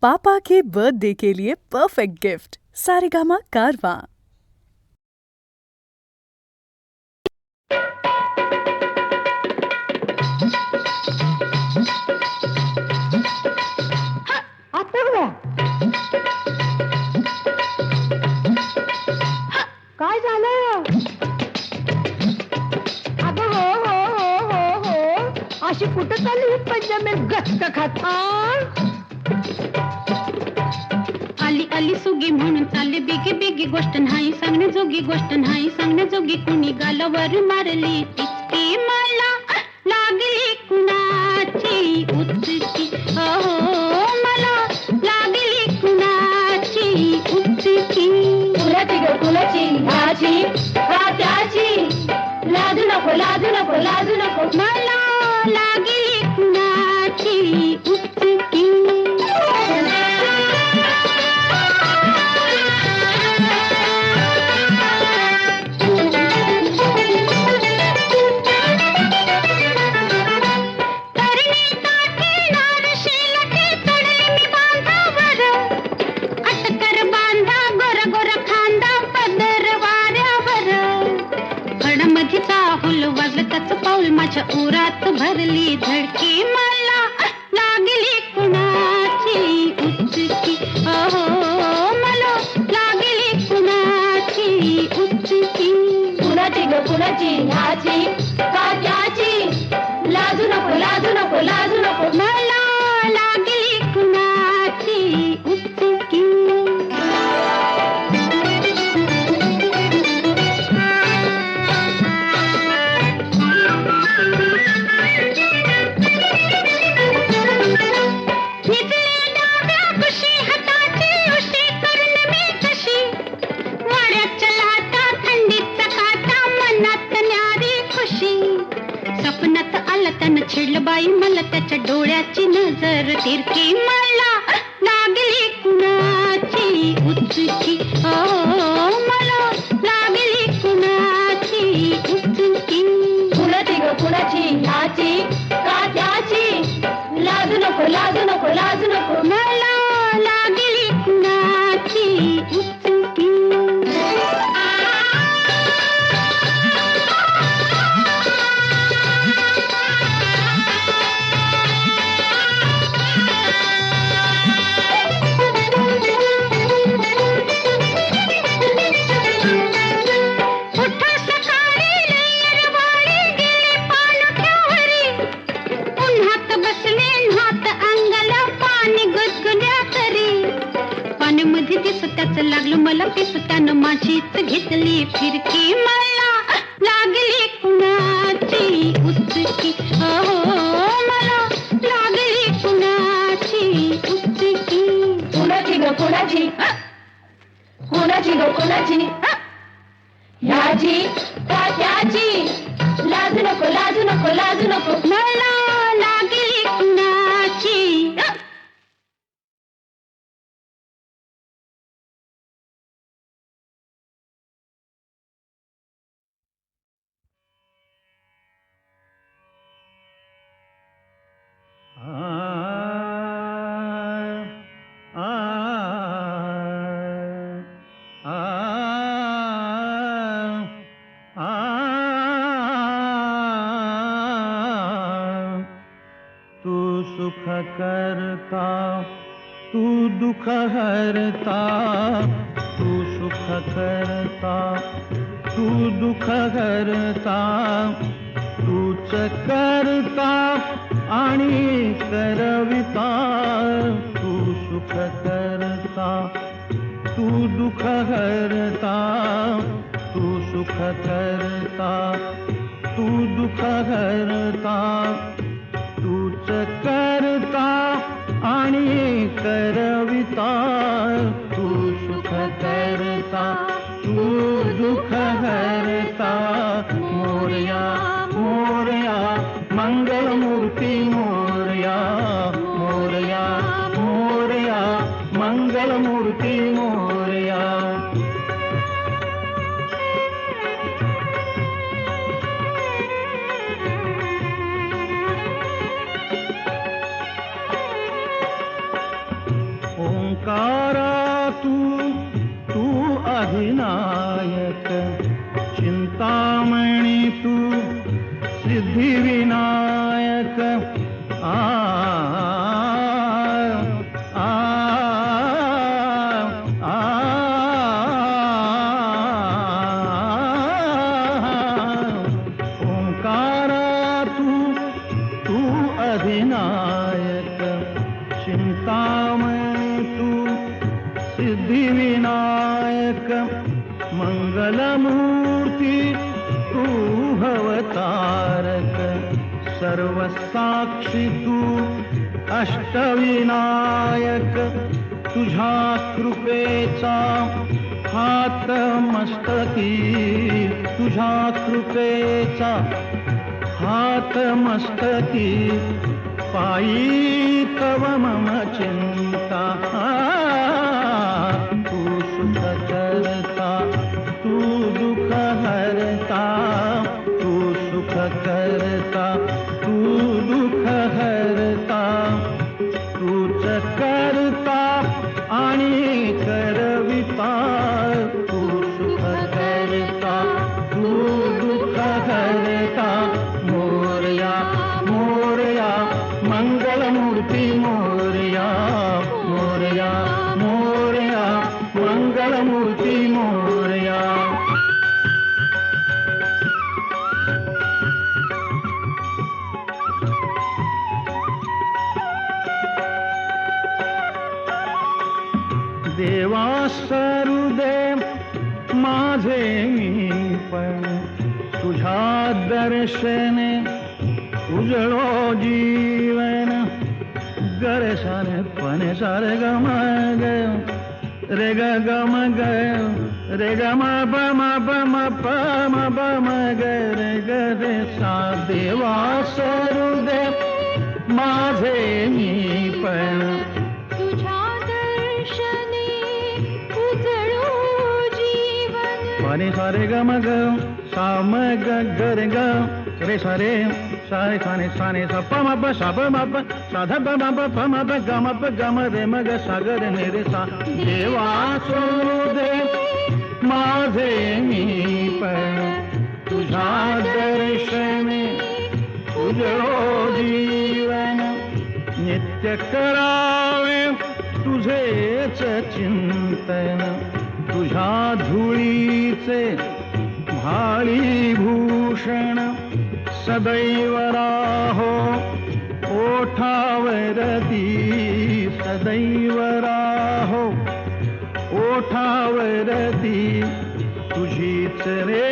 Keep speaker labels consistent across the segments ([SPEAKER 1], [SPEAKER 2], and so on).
[SPEAKER 1] पापा के birthday के लिए perfect gift Saregama कारवां।
[SPEAKER 2] काय झालं अगं? हो हो हो हो हो अशी कुठं चालली ही पंजाबी गचका खात
[SPEAKER 3] आली आली सुगी म्हणून चालली बिगी बिगी गोष्ट नाही सांगणे जोगी गोष्ट नाही सांगणे जोगी कुणी गालावर मारली टिचकी मला लागली कुणाची उचकी हो मला लागली कुणाची उचकी
[SPEAKER 2] कुणाची ग कुणाची ह्याची का त्याची लाजू नको लाजू नको लाजू नको
[SPEAKER 3] मला लागली कुणाची उचकी पाऊल माझ्या उरात भरली धडकी मला लागली कुणाची उचकी हो मला लागली कुणाची उचकी
[SPEAKER 2] कुणाची ग कुणाची ह्याची का त्याची लाजू नको लाजू नको लाजू नको
[SPEAKER 3] मला लागली कुणाची उचकी छेडलं बाई मला त्याच्या डोळ्याची नजर तिरकी मला लागली कुणाची उचकी हो मला लागली कुणाची उचकी
[SPEAKER 2] कुणाची ग कुणाची ह्याची का त्याची लाजू नको लाजू नको लाजू नको
[SPEAKER 3] मला लागली कुणाची उचकी लागलं मला पिस त्यानं माझीच घेतली फिरकी मला लागली कुणाची उचकी हो मला लागली कुणाची उचकी
[SPEAKER 2] कुणाची ग कुणाची कुणाची ग कुणाची ह्याची का त्याची लाजू नको लाजू नको लाजू नको
[SPEAKER 3] मला लागली कुणाची
[SPEAKER 4] तू सुख करता तू दुख हरता तू सुख करता तू दुख हरता तूच करता आणि करविता तू सुख करता तू दुख हरता तू सुख करता तू दुख हरता तूच करता आणि करविता तू सुख करता तू दुख हरता मोरया मोरया मंगलमूर्ती मोरया मोरया मोरया मंगलमूर्ती मोरया तू अधिनायक, चिंतामणी तू सिद्धिविनायक. आ आ आ ओंकारा तू अधिनायक, चिंतामणी तू सिद्धिविनायक. मंगलमूर्ती तू भवतारक, सर्वसाक्षी तू अष्टविनायक. तुझ्या कृपेचा हात मस्तकी, तुझ्या कृपेचा हात मस्तकी. पायी तव मम चिंता, तू सुख करता, तू दुःख हरता, तू सुख करता, तू दुःख हरता. तूच करता आणि करविता, तू सुख करता, तू दुःख हरता. मोरया मोरया मंगलमूर्ती मोरया, मोरया मोरया मंगलमूर्ती मोरया. देवा सरुदे माझे मी पण, तुझ्या दर्शने उजळो जीवन. गरे सारे पणे सारे गम ग रे ग गम ग रे ग म प म प म प म प म ग रे ग रे सा. देवा सरुदे माझे मी पण,
[SPEAKER 3] तुझ्या दर्शनी उजळो जीवन.
[SPEAKER 4] पाणी सारे ग म ग सा म ग ग रे ग रे सारे सारे साने साने सा प म प सा प म प सा ध प म प प म प ग म प ग म रे म ग सा ग रे ने रे सा. देवा सरुदे माझे मी पण, तुझ्या दर्शने उजळो जीवन. नित्य करावे तुझेच चिंतन, तुझ्या धुळीचे भाळी भूषण. सदैव राहो ओठावरती, सदैव राहो ओठावरती. तुझीच रे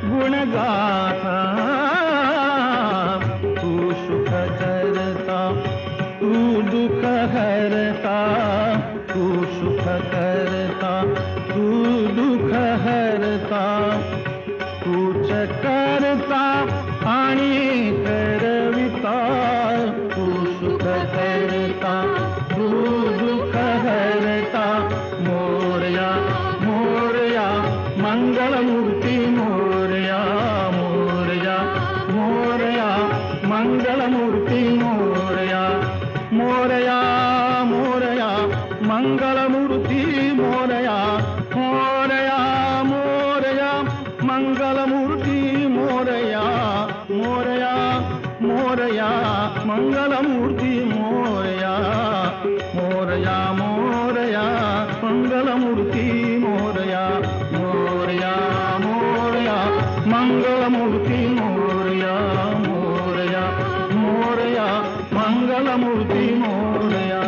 [SPEAKER 4] गुणगाथा, तू सुख करता, तू दुःख हरता, तू सुख करता, तू दुःख हरता. तूच करता आणि करविता, तू सुख करता, तू दुःख हरता. मोरया मोरया मंगलमूर्ती मोरया, मोरया मोरया मंगलमूर्ती मोरया. मोरया मोरया मंगलमूर्ती मोरया, मोरया मोरया मंगलमूर्ती मोरया. मोरया मोरया मंगलमूर्ती मोरया, मोरया मोरया मंगलमूर्ती मोरया. मोरया मोरया मंगलमूर्ती मोरया, मोरया मोरया मंगलमूर्ती मोरया.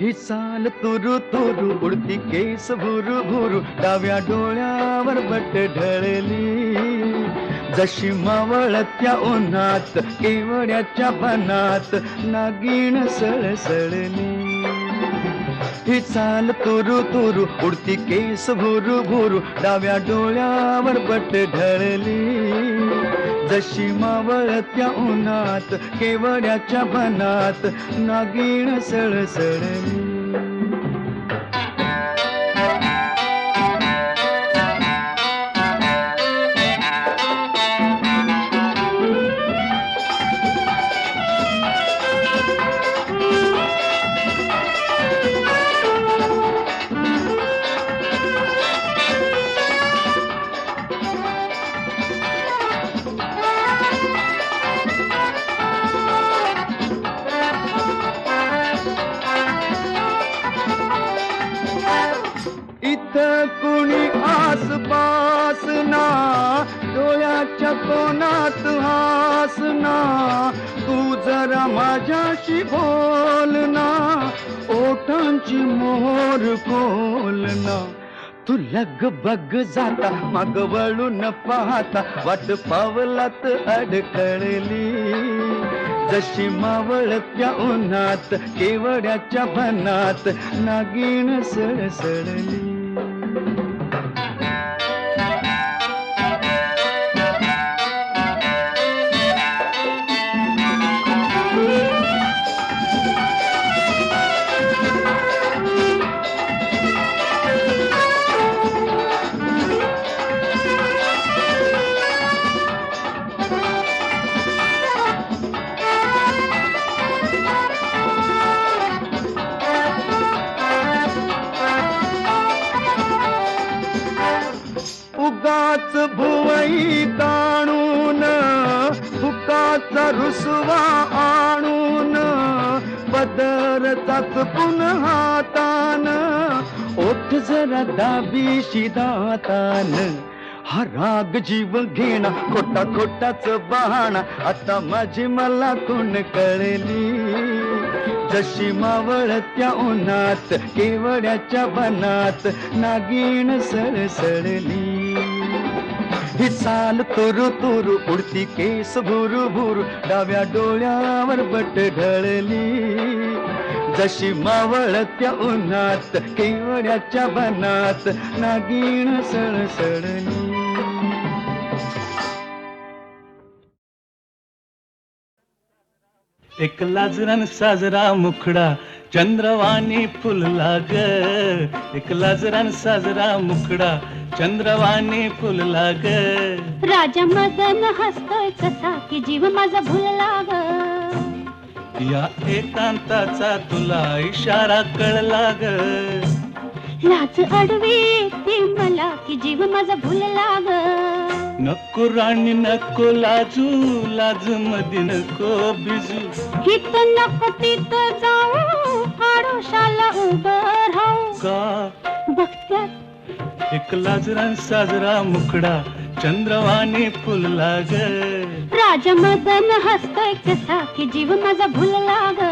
[SPEAKER 5] ही चाल तुरु तुरु उडती केस भुरु भुरु, डाव्या डोळ्यावर बट ढळली. जशी मावळत्या उन्हात केवड्याच्या बनात नागिण सळसळली. ही चाल तुरु तुरु उडती केस भुरु भुरु डाव्या डोळ्यावर बट ढळली जशी मावळत्या उन्हात केवड्याच्या बनात नागिण सळसळली कुणी आसपास ना डोळ्याच्या कोणात हास ना तू जरा माझ्याशी बोल ना ओठांची मोहर खोल ना तू लगबग जाता माग वळून पाहता वाट पावलात अडकळली जशी मावळत्या उन्हात केवड्याच्या बनात नागिण सळसळली उगाच भुवई ताणून फुकाचा रुसवा आणून पदर चाचपून हातान ओठ जरा दाबीशी दातान हा राग जीव घेणा खोटा खोटाच बहाणा आता माझी मला कोण कळली जशी मावळत्या उन्हात केवड्याच्या बनात नागिण सळसळली ही चाल तुरु तुरु उडती केस भुरु भुरु डाव्या डोळ्यावर बट ढळली जशी मावळत्या उन्हात केवड्याच्या बनात नागिण सळसळली
[SPEAKER 4] एक लाजरान साजरा मुखडा चंद्रवाणी फुलला ग एक लाजरान साजरा मुखडा चंद्रवाणी फुलला ग
[SPEAKER 3] राजा मदन हसतोय कसा की जीव माझा भुलला ग
[SPEAKER 4] या एकांताचा तुला इशारा कळला ग
[SPEAKER 3] लाज अडवी ती मला की जीव माझा भुलला ग
[SPEAKER 4] नको राणी नको लाजू लाज मध्ये नको बिजू
[SPEAKER 3] हित नको तिथं जाऊ आडोशाला उभं राहू
[SPEAKER 4] का
[SPEAKER 3] बघत्यात
[SPEAKER 4] एक लाजरान साजरा मुखडा चंद्रवाणी फुलला ग
[SPEAKER 3] राजा मदन हसतोय कसा की जीव माझा भुलला ग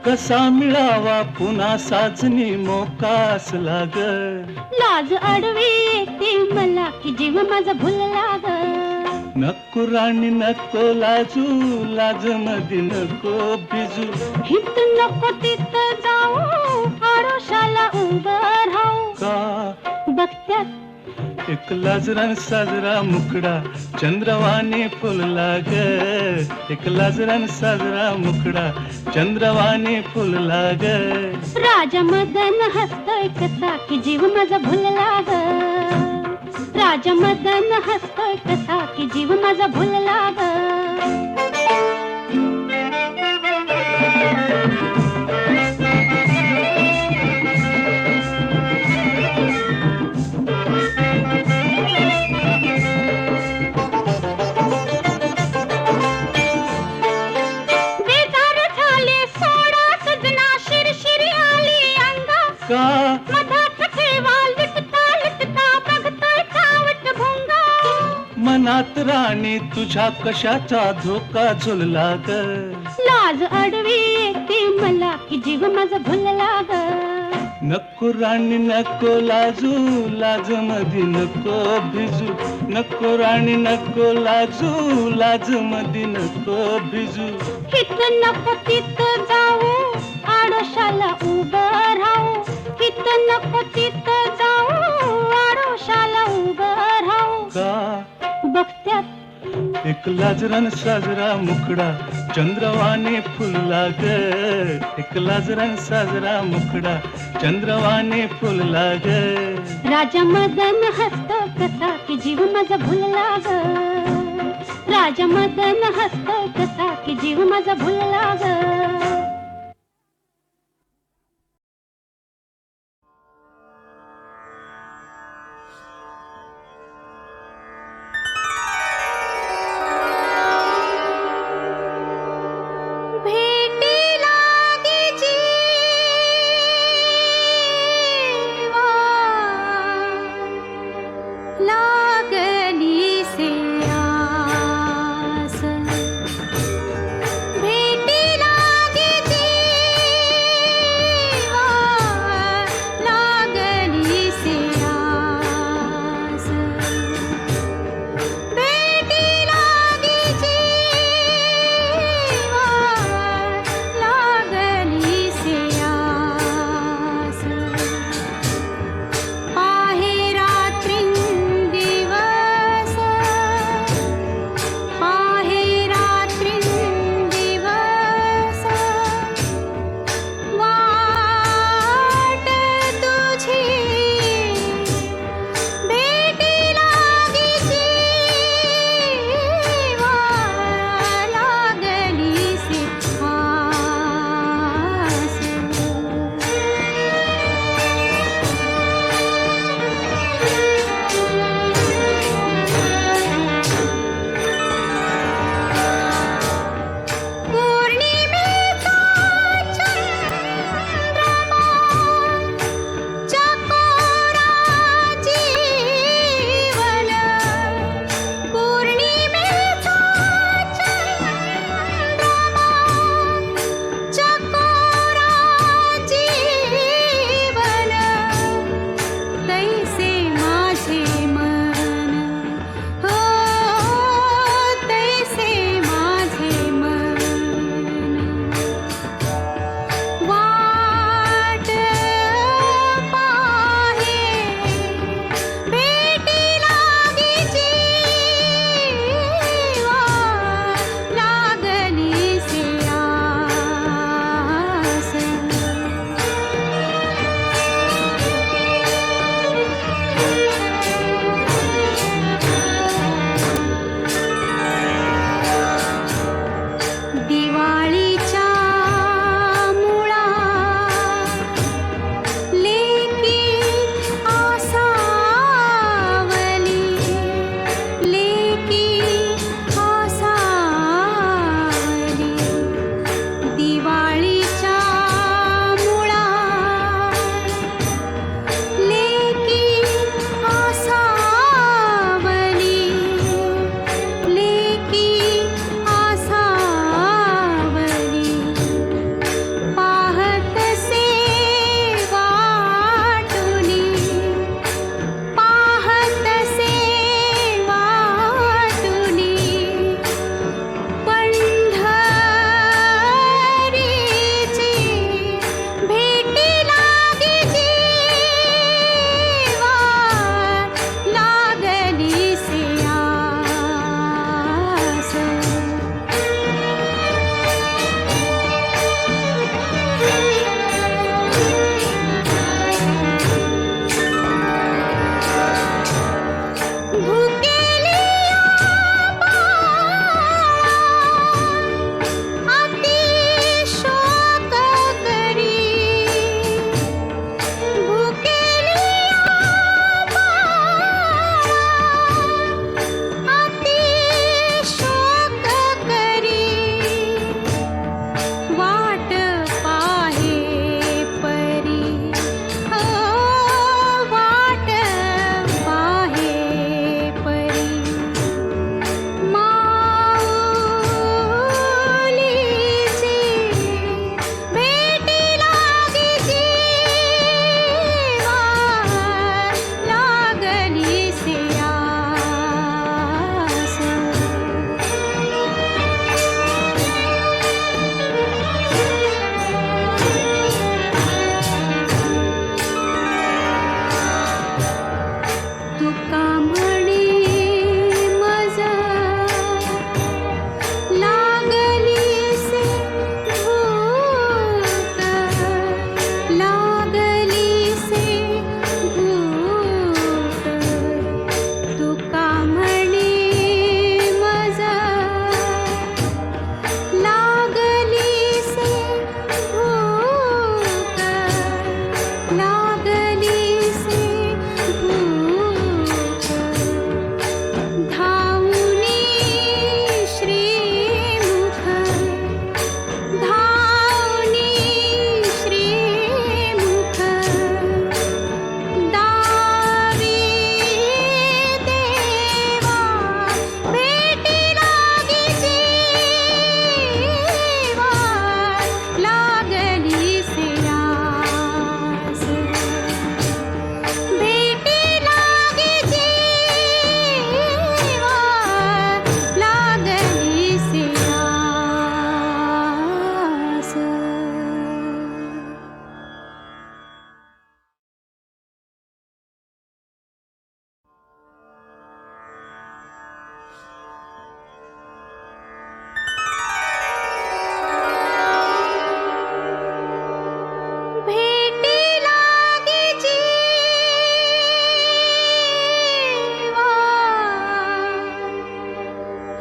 [SPEAKER 4] कसा मिळावा पुन्हा साजनी मोकास लाग
[SPEAKER 3] लाज अडवी ती मला की जीव माझा भुलला ग
[SPEAKER 4] नको राणी नको लाजू लाज मध्ये नको बिजू
[SPEAKER 3] हित नको तिथं जाऊ आडोशाला उभं राहू
[SPEAKER 4] का
[SPEAKER 3] बघत्यात
[SPEAKER 4] एक लाजरान साजरा मुखडा चंद्रवाणी फुलला ग एक लाजरान साजरा मुखडा चंद्रवाणी फुलला ग
[SPEAKER 3] राजा मदन हसतोय कसा की जीव माझा भुलला ग राजा मदन हसतोय कसा की जीव माझा भुलला ग
[SPEAKER 4] का
[SPEAKER 3] मधात ठेवा लिटता
[SPEAKER 4] मनात राणी तुझ्या कशाचा धोका झुलला ग.
[SPEAKER 3] लाज अडवी येते मला की जीव माझा भुलला ग.
[SPEAKER 4] नको राणी नको लाजू, लाज मधी नको भिजू. नको राणी नको लाजू, लाज मधी नको भिजू.
[SPEAKER 3] हित नको तिथं जाऊ, आडोशाला उभं राहू. हित नको तिथं जाऊ, आडोशाला उभं राहू.
[SPEAKER 4] का
[SPEAKER 3] बघत्यात
[SPEAKER 4] एक लाजरान साजरा मुखडा चंद्रवाने फुलला ग. एक लाजरान साजरा मुखडा चंद्रवाने फुलला ग.
[SPEAKER 3] राजा मदन हसतो कसा की जीव माझा भुलला ग. राजा मदन हसतो कसा की जीव माझा भुलला ग.
[SPEAKER 2] भेटी लागे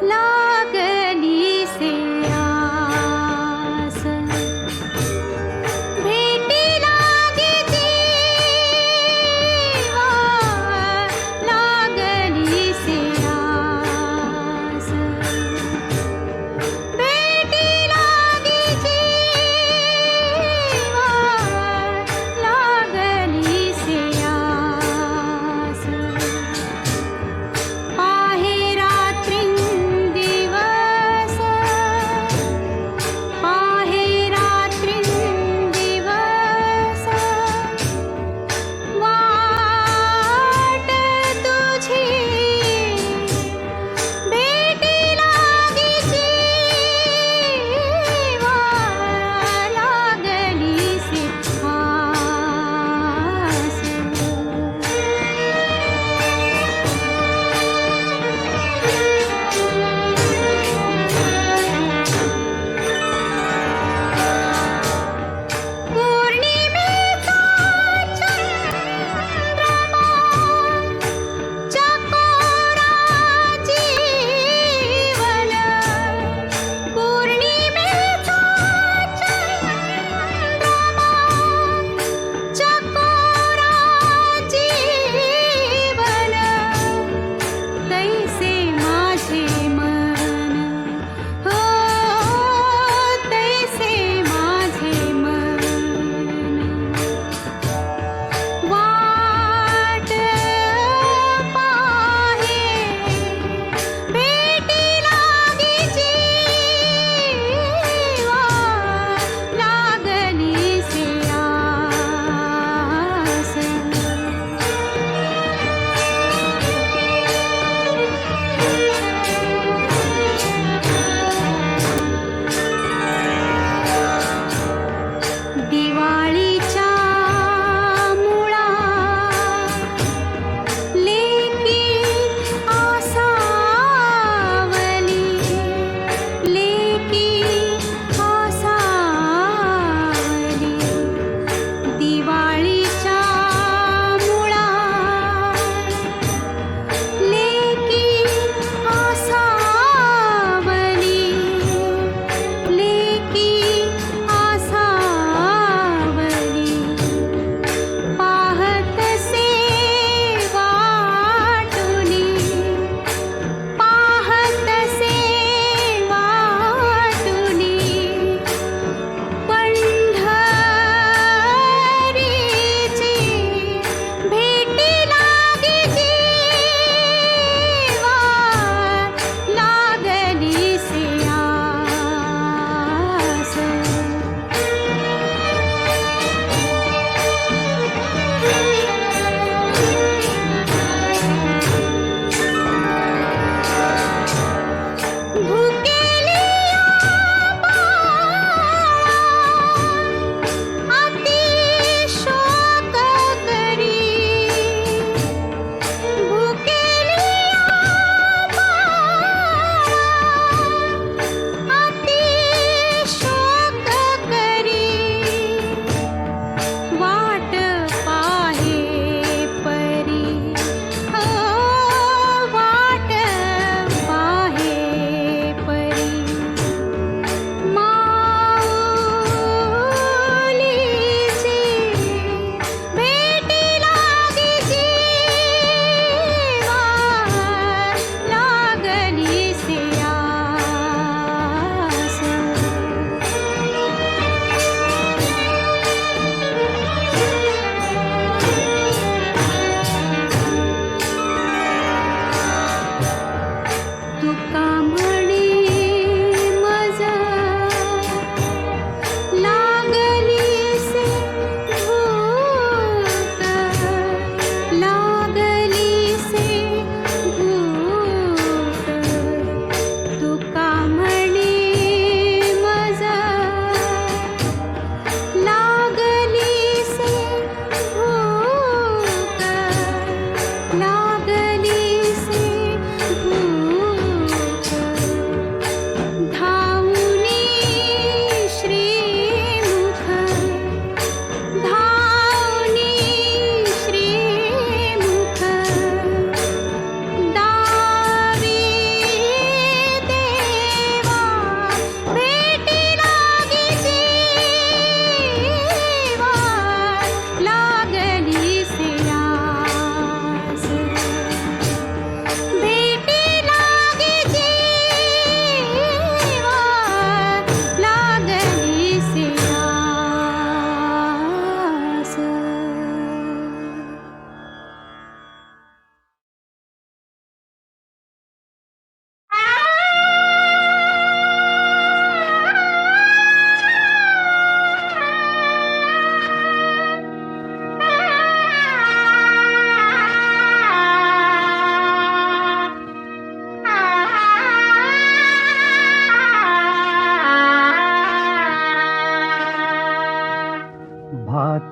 [SPEAKER 3] लागली से आस भेटी लागे जीवा लागली से आस भेटी लागे जीवा लागली से आस आहे रात्रिंदिवस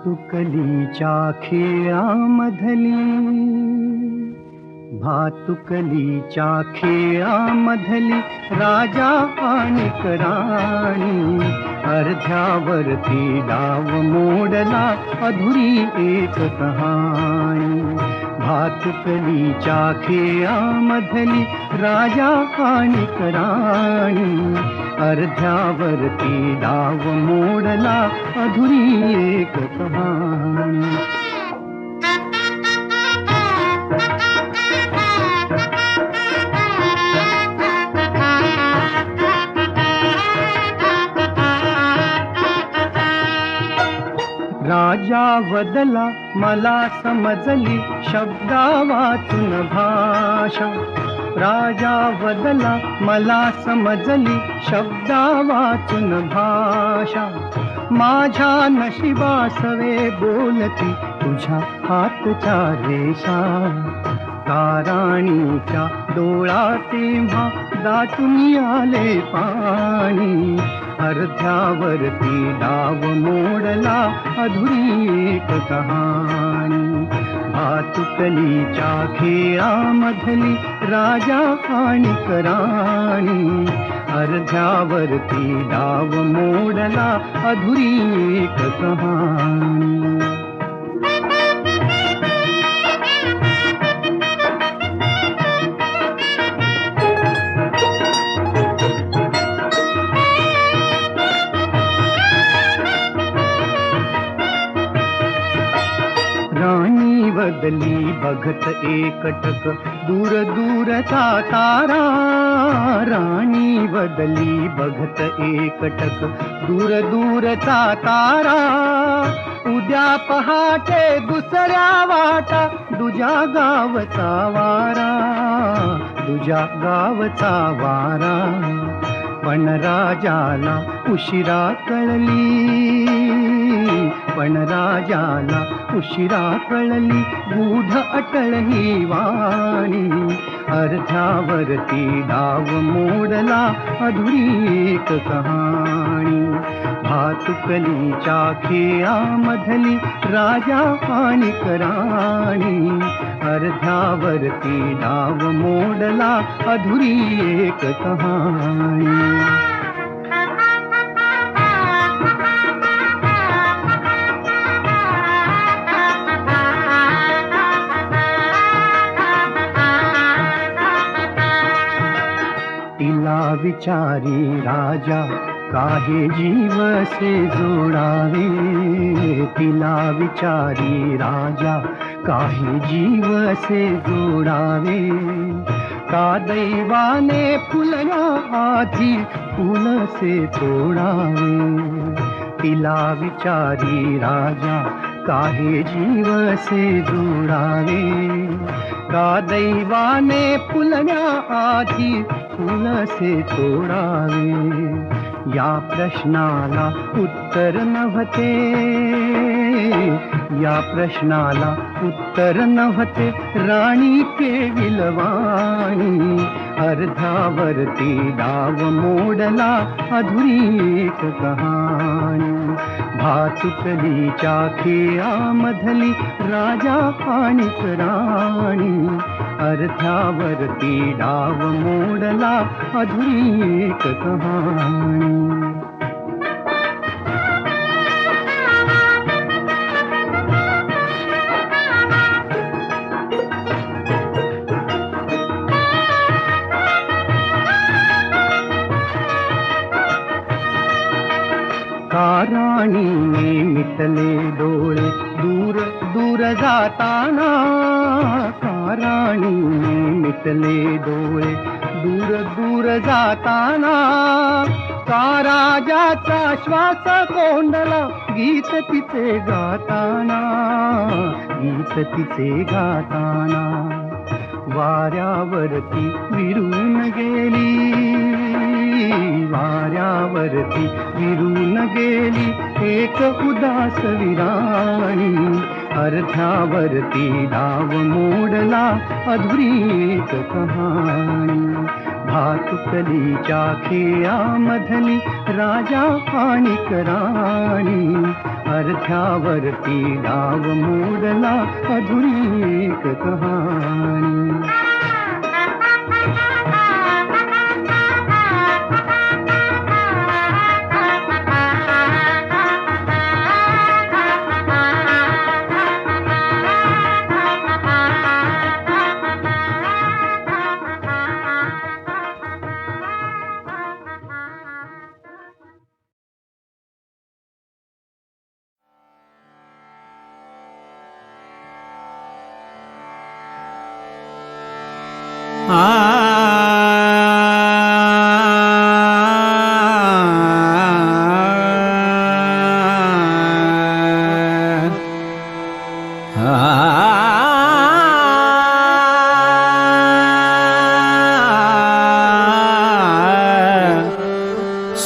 [SPEAKER 5] भातुकलीच्या खेळामधली, भातुकलीच्या खेळामधली राजा आणि राणी, अर्ध्यावरती डाव मोडला अधुरी एक कहाणी. भातुकलीच्या खेळामधली राजा आणि राणी, अर्ध्यावरती डाव मोडला अधुरी एक कहाणी. राजा वदला मला समजली शब्दा वाचून भाषा, राजा वदला मला समजली शब्दा वाचून भाषा. माझ्या नशिबासवे बोलती तुझ्या हातच्या रेषा, ताराणीच्या डोळा तेव्हा दाटून आले पाणी, अर्ध्यावरती डाव मोडला अधुरी एक कहाणी. भातुकलीच्या खेळामधली राजा आणि राणी, अर्ध्यावरती डाव मोडला अधुरी एक कहाणी. राणी बदली बघत एकटक दूर दूरचा तारा, राणी बदली बघत एकटक दूर दूरचा तारा. उद्या पहाटे दुसऱ्या वाटा तुझ्या गावचा वारा, तुझ्या गावचा वारा. पण राजाला उशिरा कळली, पण राजाला उशिरा कळली गूढ अटळ ही वाणी, अर्ध्यावरती डाव मोडला अधुरी एक कहाणी. भातुकलीच्या खेळामधली राजा आणि राणी, अर्ध्यावरती डाव मोडला अधुरी एक कहाणी. तिला विचारी राजा काहे जीव से जोडावे, तिला विचारी राजा काहे जीव से जोडावे. का दैवाने फुलल्या आधी फुल से तोडावे, तिला विचारी राजा काहे जीव से जोडावे. का दैवाने फुलल्या आधी फुल से तोडावे. या प्रश्नाला उत्तर नव्हते, या प्रश्नाला उत्तर नव्हते राणी केविलवाणी, अर्ध्यावरती डाव मोडला अधुरी एक कहाणी. भातुकलीच्या खेळामधली राजा आणि राणी, अर्ध्यावरती डाव मोडला अधुरी एक कहाणी. का राणीने मिटले डोळे दूर दूर जाताना, का राणीने मिटले डोळे दूर दूर जाताना. का राजाचा श्वास कोंडला गीत तिचे गाताना, गीत तिचे गाताना. वाऱ्यावरती विरून गेली, वाऱ्यावरती विरून गेली एक उदास विराणी, अर्ध्यावरती डाव मोडला अधुरी एक कहाणी. भातुकलीच्या खेळामधली राजा आणि राणी, अर्ध्यावरती डाव मोडला अधुरी एक कहाणी.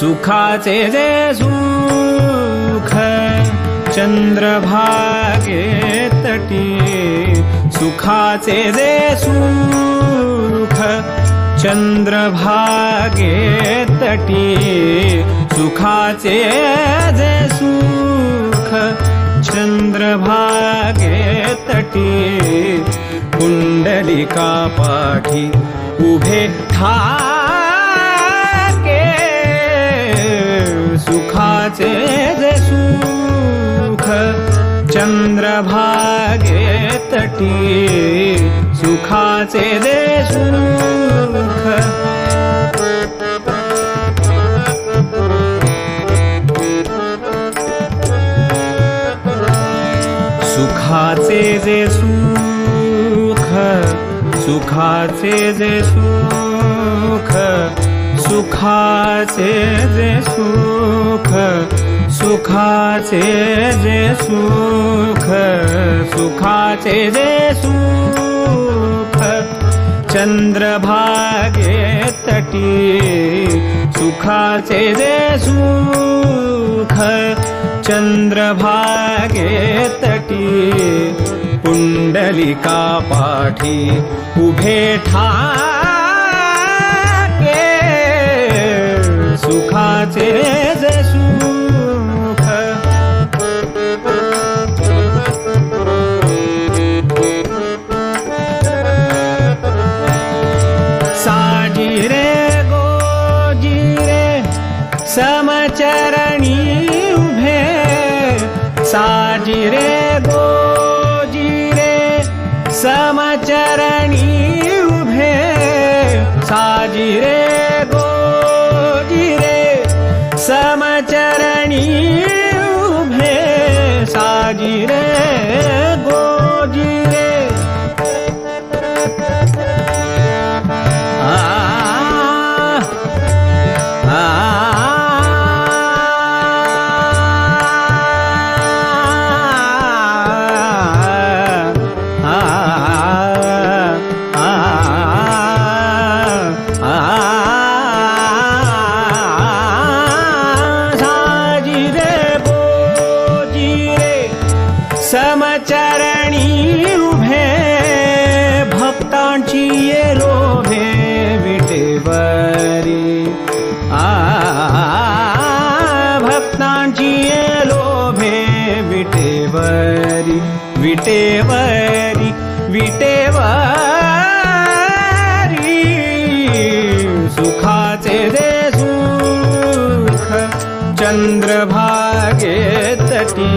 [SPEAKER 6] सुखाचे जे सुख चंद्रभागे तटी, सुखाचे जे सुख चंद्रभागे तटी, सुखाचे जे सुख चंद्रभागे तटी, कुंडलिका पाठी उभे ठाके, सुखाचे जे सुख चंद्रभागे तटी, सुखाचे जे सुख. सुखाचे जे सुख, सुखाचे जे सुख, सुखाचे जे सुख, सुखाचे जे सुख, सुखाचे जे सुख चंद्रभागे तटी, सुखाचे जे सुख चंद्रभागे तटी, कुंडलिका पाठी उभे ठाके, सुखाचे जे सुख. साजिरे गोजिरे समचरणी उभे, साजिरे गोजिरे समचरणी उभे, साजिरे गोजिरे समचरणी उभे, साजिरे गोजिरे. समचरणी उभे, भक्तांची ये लोभे विटेवरी, भक्तांची ये लोभे विटेवरी, विटेवरी, विटेवरी, सुखाचे जे सुख चंद्रभागे तटी,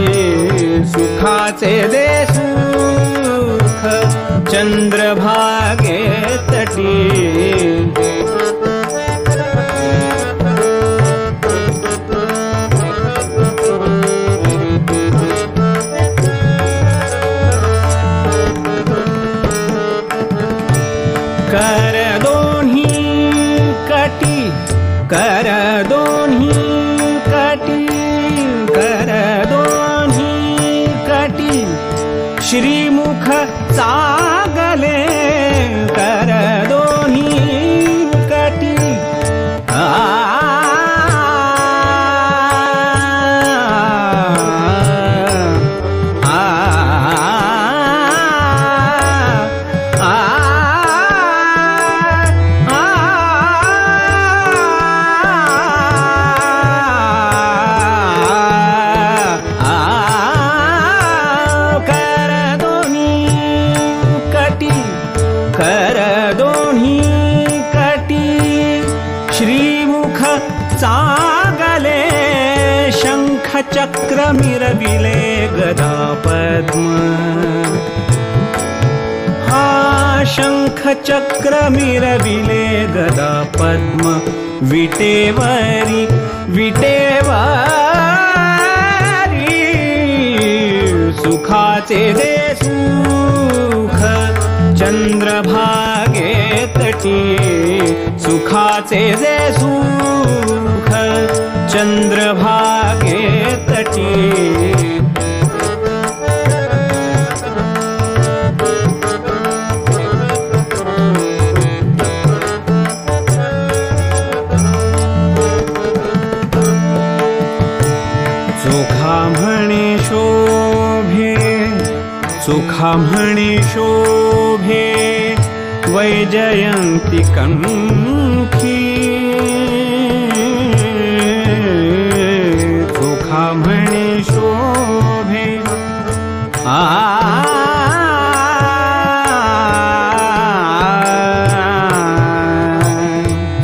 [SPEAKER 6] सुखाचे जे सुख चंद्रभागे तटी. कर दोन्ही कटी, कर दोन्ही कटी, कर दोन्ही कटी, श्रीमुख चागले चांगले शंख चक्र मिरविले गदा पद्म हा शंख चक्र मिरविले गदा पद्म विटेवरी विटेवरी सुखाचे दे सुख चंद्रभागे तटी सुखाचे दे सुख चंद्रभागे तटी सुखा म्हणे शोभे सुखा म्हणे शोभे वैजयंती कंठी सुखा म्हणे शोभे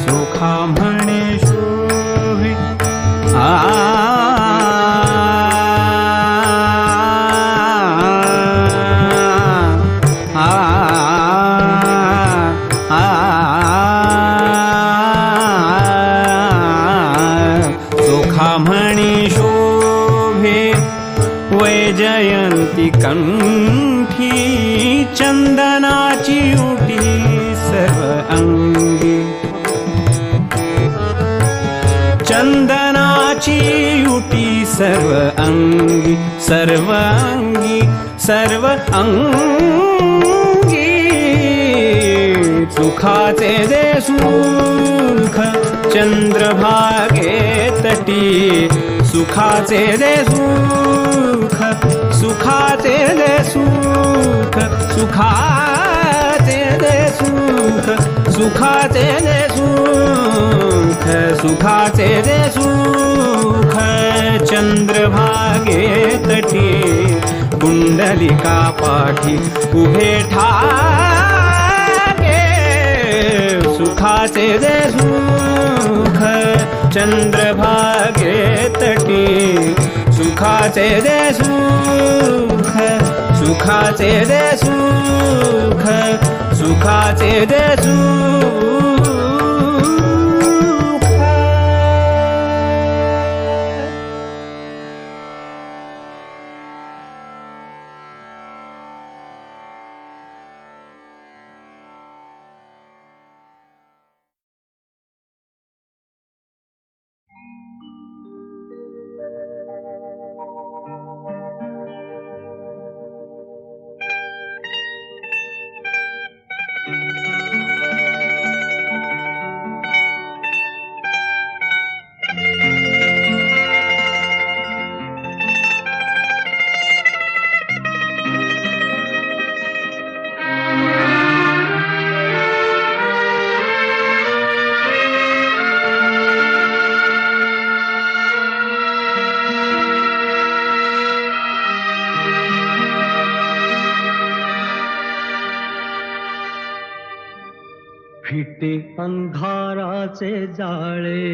[SPEAKER 6] सुखा म्हणे शोभे सुखा म्हणे शोभे वैजयंती कंठी चंदनाची उटी सर्व अंगी चंदनाची उटी सर्व अंगी सर्व अंगी सर्व अंगी सुखाचे दे सुख चंद्रभागे तटी सुखाचे दे सुख सुखाचे दे सुख सुखाचे दे सुख सुखाचे दे सुख सुखाचे दे सुख चंद्रभागे तटी कुंडलिका पाठी उभे ठाके सुखाचे दे सुख चंद्रभागे तटी सुखाचे दे सुख सुखाचे दे सुख सुखाचे दे सुख
[SPEAKER 5] फिटे अंधाराचे जाळे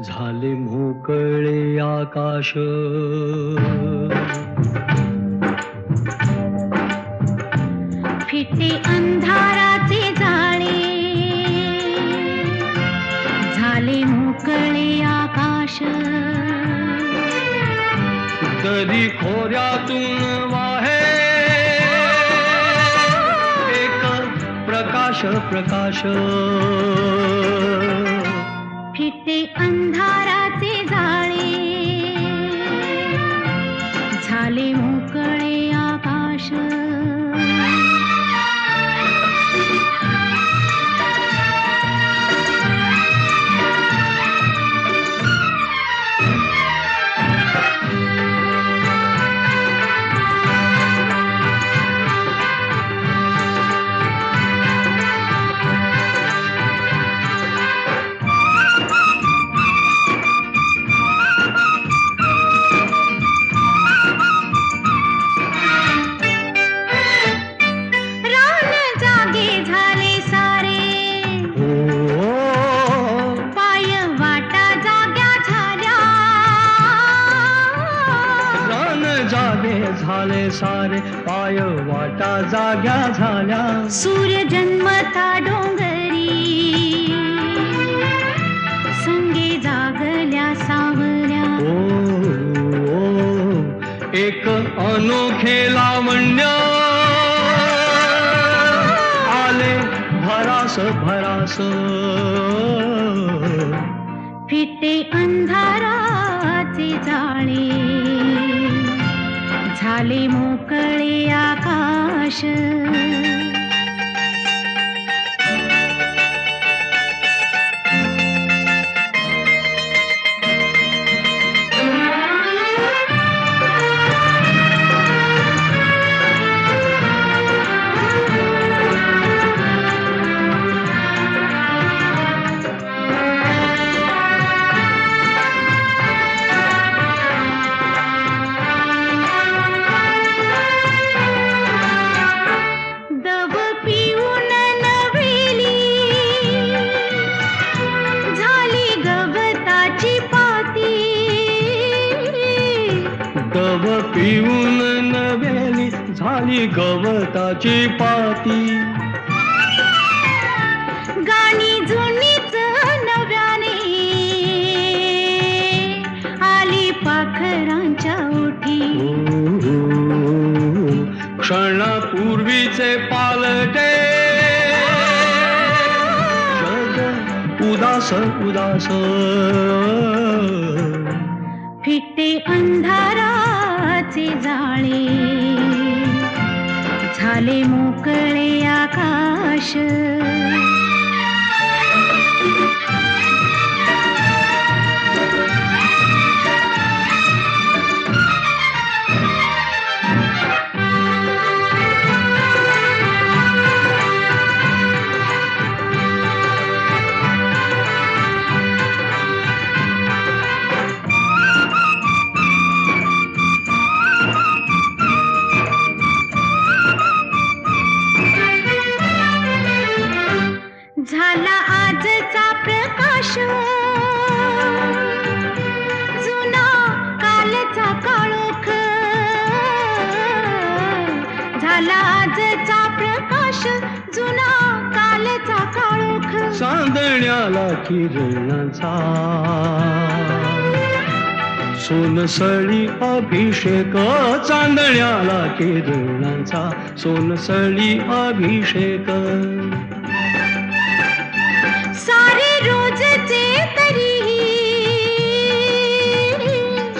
[SPEAKER 5] झाले मोकळे आकाश
[SPEAKER 3] फिटे अंधाराचे जाळे झाले मोकळे आकाश
[SPEAKER 5] दरी खोऱ्यातून वाहे प्रकाश प्रकाश
[SPEAKER 3] फिटे अंधाराचे जाळे झाले मोकळे आकाश
[SPEAKER 5] रे पाय वाटा जाग्या झाल्या
[SPEAKER 3] सूर्य जन्मता डोंगरी संगे जागल्या सावल्या
[SPEAKER 5] ओ एक अनोखे लावण्य आले भरास भरास
[SPEAKER 3] फिटे अंधाराचे जाळे झाले मोकळे आकाश
[SPEAKER 5] पिऊन नव्याली झाली गवताची पाती
[SPEAKER 3] गाणी जुनीच नव्याने आली पाखरांच्या ओठी
[SPEAKER 5] क्षणापूर्वीचे पालटे जग उदास उदास
[SPEAKER 3] फिटे अंधाराचे जाळे झाले मोकळे आकाश झाला आजचा प्रकाश जुना कालचा काळोख झाला आजचा प्रकाश जुना कालचा काळोख
[SPEAKER 5] चांदण्याला किरणाचा सोनसळी अभिषेक चांदण्याला किरणाचा सोनसळी अभिषेक
[SPEAKER 3] सारे रोजचे तरी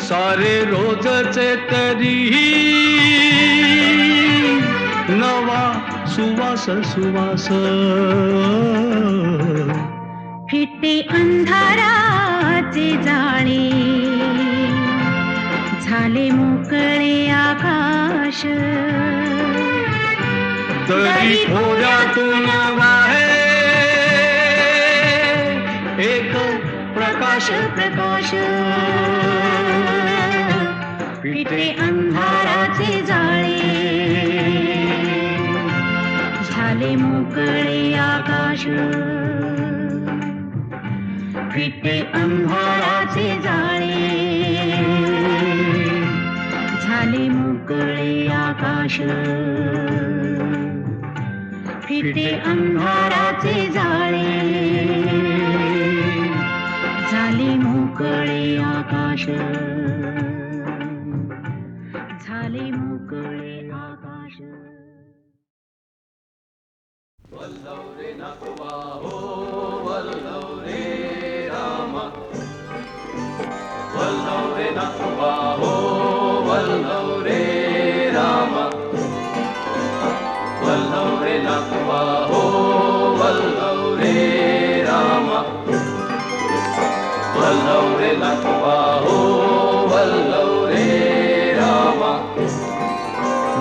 [SPEAKER 5] सारे रोजचे तरी नवा सुवास सुवास
[SPEAKER 3] फिटे अंधाराचे जाळे झाले मोकळे आकाश
[SPEAKER 5] तरी थोड्यातून वाहे एक प्रकाश प्रकाश
[SPEAKER 3] फिटे अंधाराचे जाळे झाले मोकळे आकाश फिटे अंधाराचे जाळे झाले मोकळे आकाश फिटे अंधाराचे जाळे झाले मोकळे आकाश झाले मोकळे आकाश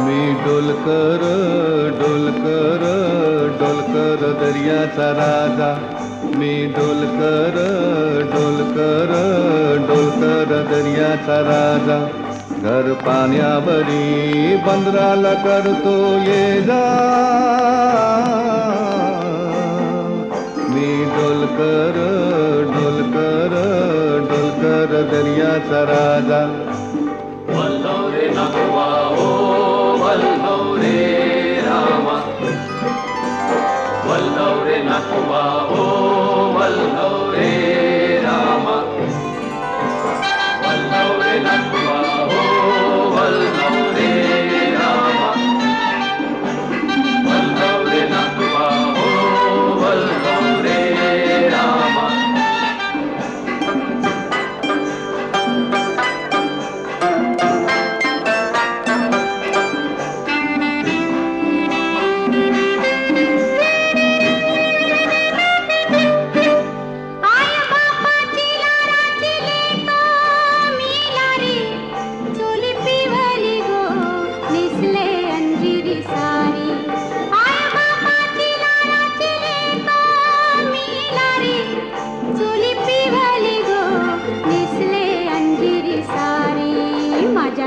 [SPEAKER 7] मी डोलकर डोलकर डोलकर दर्याचा राजा मी डोलकर डोलकर डोलकर दर्याचा राजा घर पाण्यावरी बंदराला करतो ये जा मी डोलकर डोलकर डोलकर दर्याचा राजा
[SPEAKER 5] वल्लव रे नगवा हो वल्लव रे नटवा हो वल्लव रे रामा वल्लव रे नटवा हो वल्लव रे रामा वल्लव रे नटवा हो वल्लव रे रामा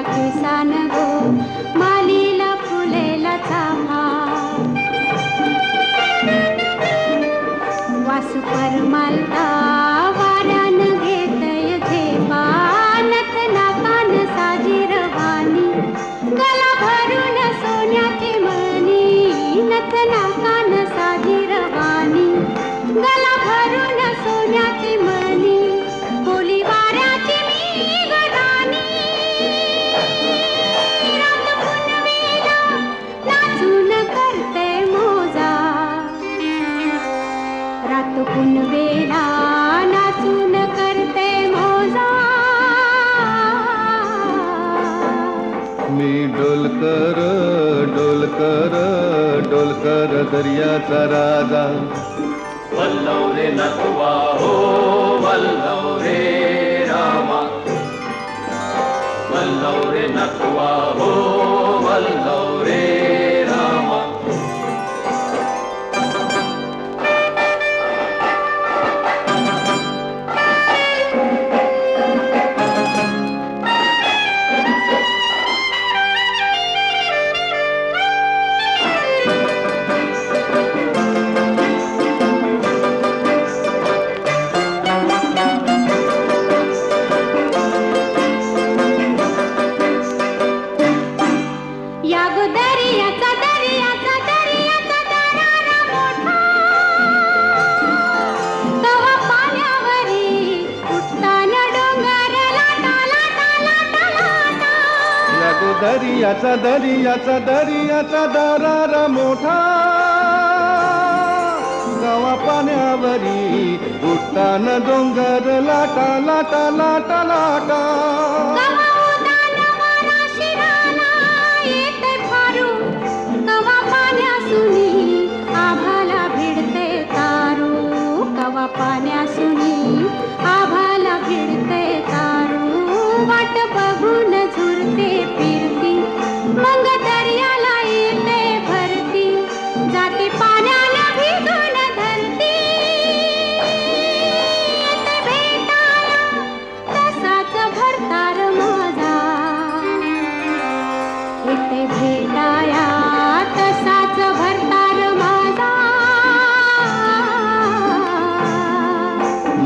[SPEAKER 3] किसान गो मालीला फुलेला चाफा वासू परमालता वाऱ्यान घेतय झेपा नथ नाकान साजी रवानी गला भरून सोन्याची मणी नथ नाकान साजी रवानी गला भरून सोन्याची मणी बोली वाऱ्याची मी गरानी पुनवेला नाचून करते मोजा
[SPEAKER 7] मी डोलकर डोलकर डोलकर दर्याचा राजा
[SPEAKER 5] वल्लव रे नटवा हो वल्लव रे रामा वल्लव रे नटवा हो वल्लव रे रामा
[SPEAKER 7] दर्याचा दर्याचा दरारा मोठा गावा पाण्यावरी उठताना डोंगर लाटा लाटा लाटा लाटा
[SPEAKER 3] आभाला भिडते तारू कवा पाण्यासुनी आभाला भिडते तारू वाट बघून झुरते फिरती मग दर्याला येते भरती जाती पाण्याला भिजून धरती येते भेटाया तसाच भरतार माझा येते भेटाया तसाच भरतार माझा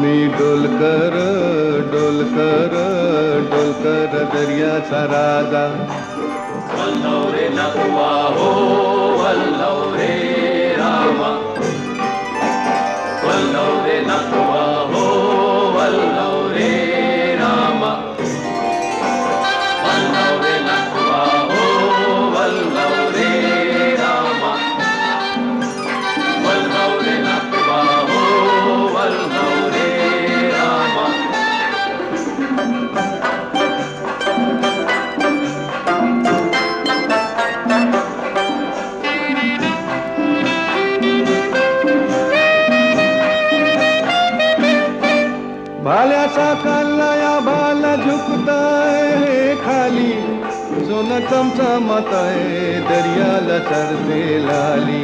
[SPEAKER 7] मी डोलकर डोलकर डोलकर दर्याचा राजा
[SPEAKER 5] वल्लव रे नटवा हो वल्लव रे रामा वल्लव रे नटवा हो वल्लव रे रामा वल्लव रे नटवा हो वल्लव रे रामा वल्लव रे नटवा हो वल्लव रे रामा
[SPEAKER 7] भाल्याचा कालया भाला झुकताय खाली सोनं चमचमताय दर्याला चरते लाली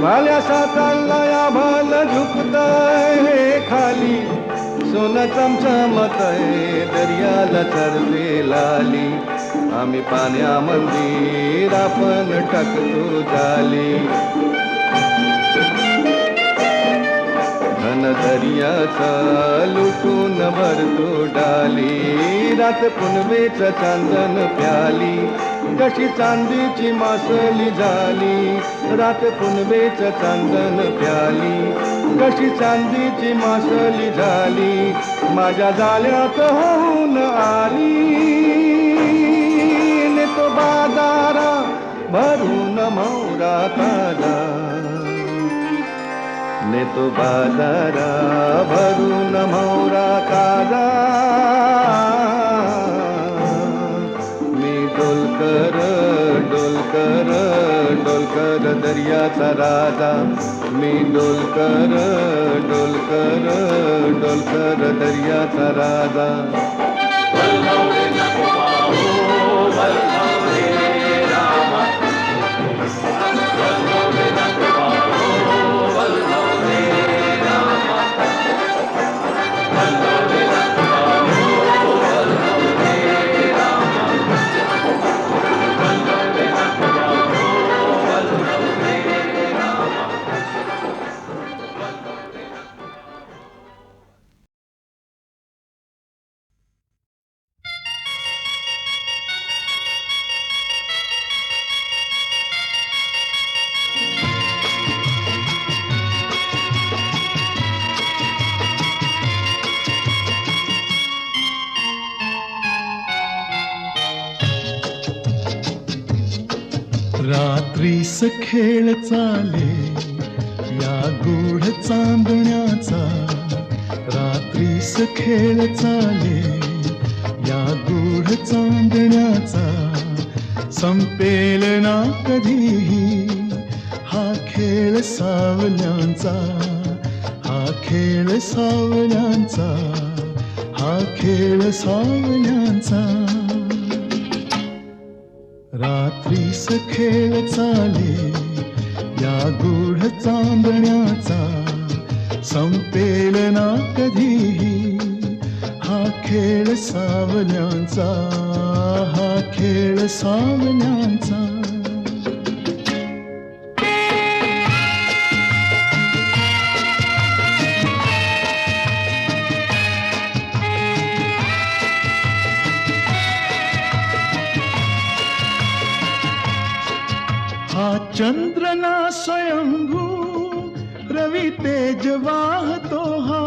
[SPEAKER 7] भाल्याचा कालया भाला झुकताय खाली सोनं चमचमताय दर्याला चरते लाली आम्ही पाण्यामंदिर आपण टाकतो जाली घन दर्याचा लुटून भरतो डाली रात पुनवेच चांदन प्याली कशी चांदीची मासली झाली रात पुनवेच चांदन प्याली कशी चांदीची मासली झाली माझ्या जाळ्यात होऊन आली ने तो बाजारा भरून मोरा ताजा ने तो बाजारा भरून मोरा ताजा मी डोलकर डोलकर डोलकर दर्याचा राजा मी डोलकर डोलकर डोलकर दर्याचा राजा
[SPEAKER 5] वल्लवरे नकोबा हो वल्लवरे रामा वल्लवरे नकोबा हो वल्लवरे रामा वल्लवरे नकोबा हो वल्लवरे रामा वल्लवरे नकोबा हो वल्लवरे रामा
[SPEAKER 8] रात्रीस खेळ चाले या गूढ चांदण्याचा रात्रीस खेळ चाले या गूढ चांदण्याचा संपेल ना कधीही हा खेळ सावल्यांचा हा खेळ सावल्यांचा हा खेळ सावल्यांचा रात्रीस खेळ चाले या गूढ चांदण्याचा संपेल ना कधीही हा खेळ सावल्यांचा हा खेळ सावल्यांचा हा चंद्र ना स्वयंभू रवी तेज वाहतो हा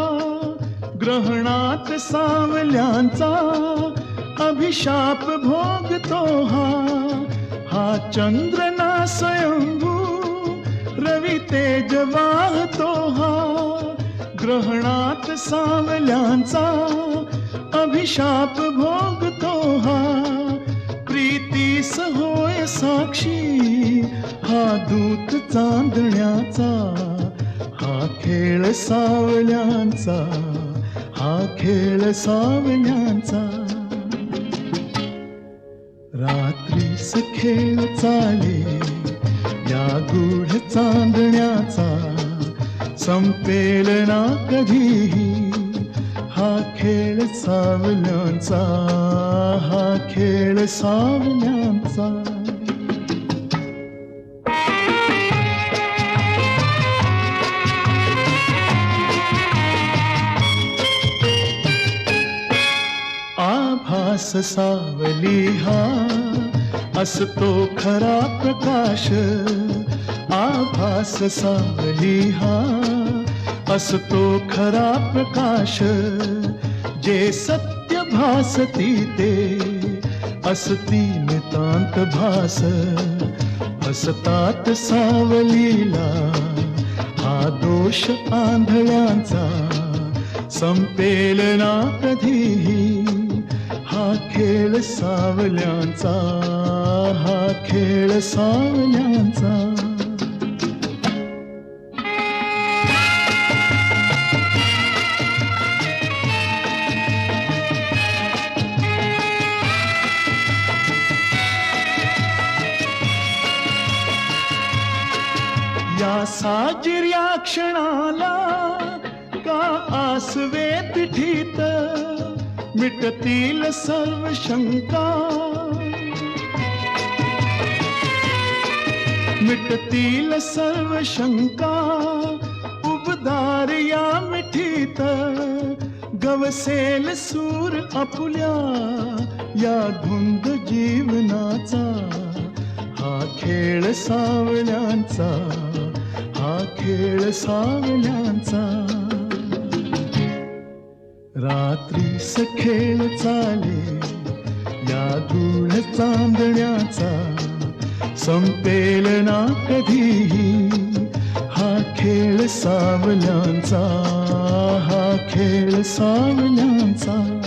[SPEAKER 8] ग्रहणात सावल्यांचा अभिशाप भोगतो हा हा चंद्र ना स्वयंभू रवी तेज वाहतो हा ग्रहणात सावल्यांचा अभिशाप भोगतो हा प्रीतीस होय साक्षी हा दूत चांदण्याचा हा खेळ सावल्यांचा हा खेळ सावल्यांचा रात्रीस खेळ चाले या गूढ चांदण्याचा संपेल ना कधीही हा खेळ सावल्यांचा हा खेळ सावल्यांचा आभास सावली हा असतो खरा प्रकाश आभास सावली हा असतो खरा प्रकाश जे सत्य भासती ते असती नितांत भास हसतात सावलीला हा दोष आंधळ्यांचा संपेल ना कधीही हा खेळ सावल्यांचा हा खेळ सावल्यांचा या साजिर्या क्षणाला का आसवे पिठीत मिटतील सर्व शंका मिटतील सर्व शंका उबदार या मिठीत गवसेल सूर आपुल्या या धुंद जीवनाचा, हा खेळ सावल्यांचा, हा खेळ सावल्यांचा. रात्रीस खेळ चाले या गूढ चांदण्याचा, संपेल ना कधीही हा खेळ सावल्यांचा, हा खेळ सावल्यांचा.